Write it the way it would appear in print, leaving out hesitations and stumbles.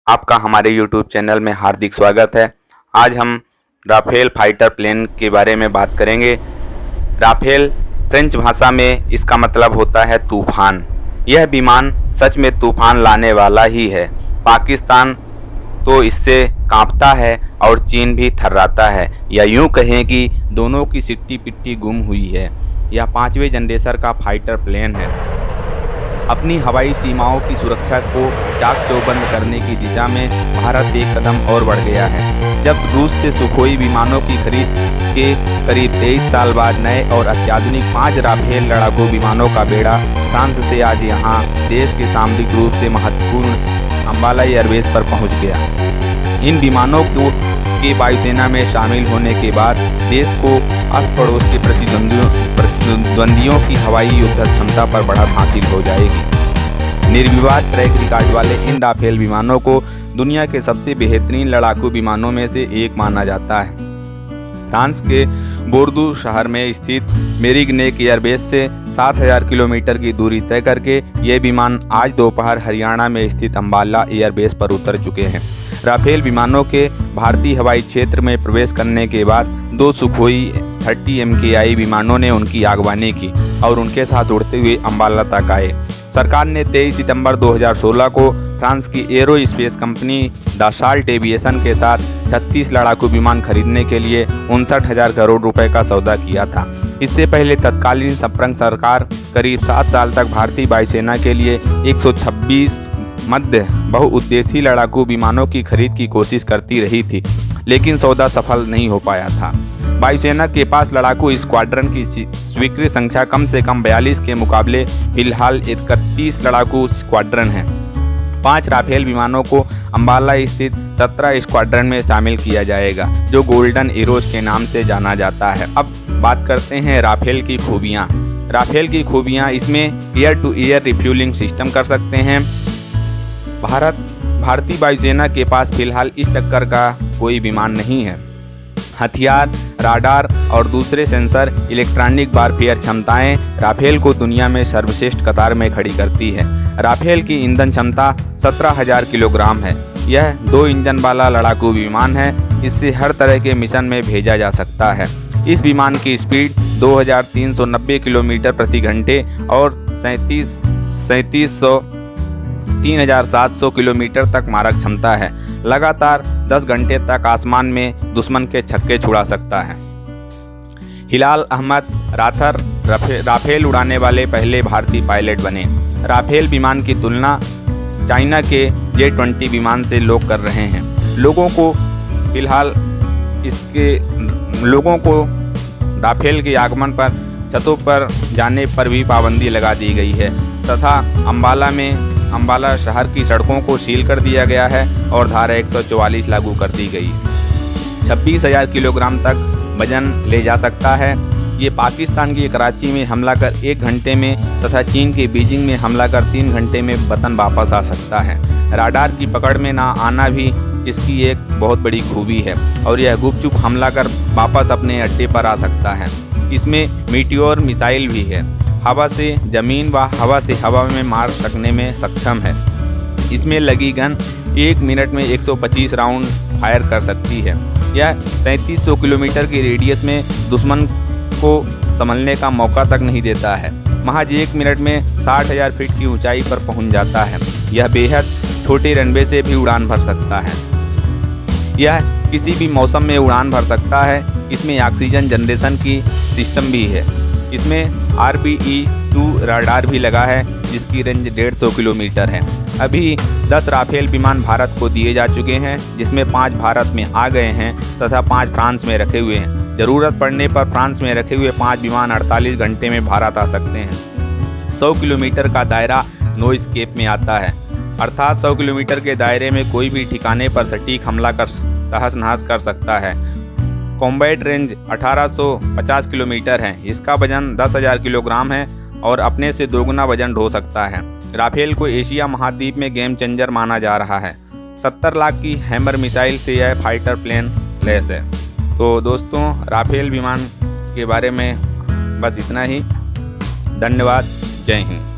आपका हमारे YouTube channel में हार्दिक स्वागत है। आज हम राफेल फाइटर प्लेन के बारे में बात करेंगे। राफेल फ्रेंच भाषा में इसका मतलब होता है तूफान। यह विमान सच में तूफान लाने वाला ही है। पाकिस्तान तो इससे कांपता है और चीन भी थर्राता है, या यूं कहें कि दोनों की सिट्टी पिट्टी गुम हुई है। यह 5वें जनरेशन का फाइटर प्लेन है। अपनी हवाई सीमाओं की सुरक्षा को चाक चौबंद करने की दिशा में भारत एक कदम और बढ़ गया है, जब रूस से सुखोई विमानों की खरीद के करीब 23 साल बाद नए और अत्याधुनिक 5 राफेल लड़ाकू विमानों का बेड़ा फ्रांस से आज यहाँ देश के सामरिक रूप से महत्वपूर्ण अम्बाला एयरबेस पर पहुँच गया। इन विमानों को के वायुसेना में शामिल होने के बाद देश को आस पड़ोस के प्रतिद्वंदियों की हवाई युद्ध क्षमता पर बढ़त हासिल हो जाएगी। निर्विवाद ट्रैक रिकॉर्ड वाले इन राफेल विमानों को दुनिया के सबसे बेहतरीन लड़ाकू विमानों में से एक माना जाता है। फ्रांस के बोर्दू शहर में स्थित मेरिग्नैक एयरबेस से 7000 किलोमीटर की दूरी तय करके ये विमान आज दोपहर हरियाणा में स्थित अम्बाला एयरबेस पर उतर चुके हैं। राफेल विमानों के भारतीय हवाई क्षेत्र में प्रवेश करने के बाद 2 सुखोई 30 MKI विमानों ने उनकी आगवानी की और उनके साथ उड़ते हुए अम्बाला तक आए। सरकार ने 23 सितंबर 2016 को फ्रांस की एरो स्पेस कंपनी दासाल्ट एविएशन के साथ 36 लड़ाकू विमान खरीदने के लिए 59,000 करोड़ रुपए का सौदा किया था। इससे पहले तत्कालीन स्प्रिंग सरकार करीब 7 साल तक भारतीय वायुसेना के लिए 126 मध्य बहुउद्देशीय लड़ाकू विमानों की खरीद की कोशिश करती रही थी, लेकिन सौदा सफल नहीं हो पाया था। वायुसेना के पास लड़ाकू स्क्वाड्रन की स्वीकृत संख्या कम से कम 42 के मुकाबले फिलहाल 31 लड़ाकू स्क्वाड्रन हैं। 5 राफेल विमानों को अम्बाला स्थित 17 स्क्वाड्रन में शामिल किया जाएगा, जो गोल्डन एरोज के नाम से जाना जाता है। अब बात करते हैं राफेल की खूबियाँ। राफेल की खूबियाँ, इसमें air to air refuelling system कर सकते हैं। भारतीय वायुसेना के पास फिलहाल इस टक्कर का कोई विमान नहीं है। हथियार, राडार और दूसरे सेंसर, इलेक्ट्रॉनिक वारफेयर क्षमताएं राफेल को दुनिया में सर्वश्रेष्ठ कतार में खड़ी करती है। राफेल की ईंधन क्षमता 17,000 किलोग्राम है। यह 2 इंजन वाला लड़ाकू विमान है। इससे हर तरह के मिशन में भेजा जा सकता है। इस विमान की स्पीड 2390 किलोमीटर प्रति घंटे और 3700 किलोमीटर तक मारक क्षमता है। लगातार 10 घंटे तक आसमान में दुश्मन के छक्के छुड़ा सकता है। हिलाल अहमद राथर राफेल उड़ाने वाले पहले भारतीय पायलट बने। राफेल विमान की तुलना चाइना के J-20 विमान से लोग कर रहे हैं। लोगों को राफेल के आगमन पर छतों पर जाने पर भी पाबंदी लगा दी गई है तथा अम्बाला शहर की सड़कों को सील कर दिया गया है और धारा 144 लागू कर दी गई। 26,000 किलोग्राम तक वजन ले जा सकता है। ये पाकिस्तान की कराची में हमला कर 1 घंटे में तथा चीन के बीजिंग में हमला कर 3 घंटे में वतन वापस आ सकता है। राडार की पकड़ में ना आना भी इसकी एक बहुत बड़ी खूबी है और यह गुपचुप हमला कर वापस अपने अड्डे पर आ सकता है। इसमें मीटियोर मिसाइल भी है। हवा से ज़मीन व हवा से हवा में मार सकने में सक्षम है। इसमें लगी गन 1 मिनट में 125 राउंड फायर कर सकती है। यह 3700 किलोमीटर की रेडियस में दुश्मन को संभलने का मौका तक नहीं देता है। महज 1 मिनट में 60,000 फीट की ऊंचाई पर पहुंच जाता है। यह बेहद छोटे रनवे से भी उड़ान भर सकता है। यह किसी भी मौसम में उड़ान भर सकता है। इसमें ऑक्सीजन जनरेशन की सिस्टम भी है। इसमें RBE-2 राडार भी लगा है, जिसकी रेंज 150 किलोमीटर है। अभी 10 राफेल विमान भारत को दिए जा चुके हैं, जिसमें 5 भारत में आ गए हैं तथा 5 फ्रांस में रखे हुए हैं। ज़रूरत पड़ने पर फ्रांस में रखे हुए 5 विमान 48 घंटे में भारत आ सकते हैं। 100 किलोमीटर का दायरा नो एस्केप में आता है, अर्थात 100 किलोमीटर के दायरे में कोई भी ठिकाने पर सटीक हमला कर तहस नहस कर सकता है। कॉम्बैट रेंज 1850 किलोमीटर है। इसका वजन 10,000 किलोग्राम है और अपने से दोगुना वजन ढो सकता है। राफेल को एशिया महाद्वीप में गेम चेंजर माना जा रहा है। 70 लाख की हैमर मिसाइल से यह फाइटर प्लेन लैस है। तो दोस्तों, राफेल विमान के बारे में बस इतना ही। धन्यवाद। जय हिंद।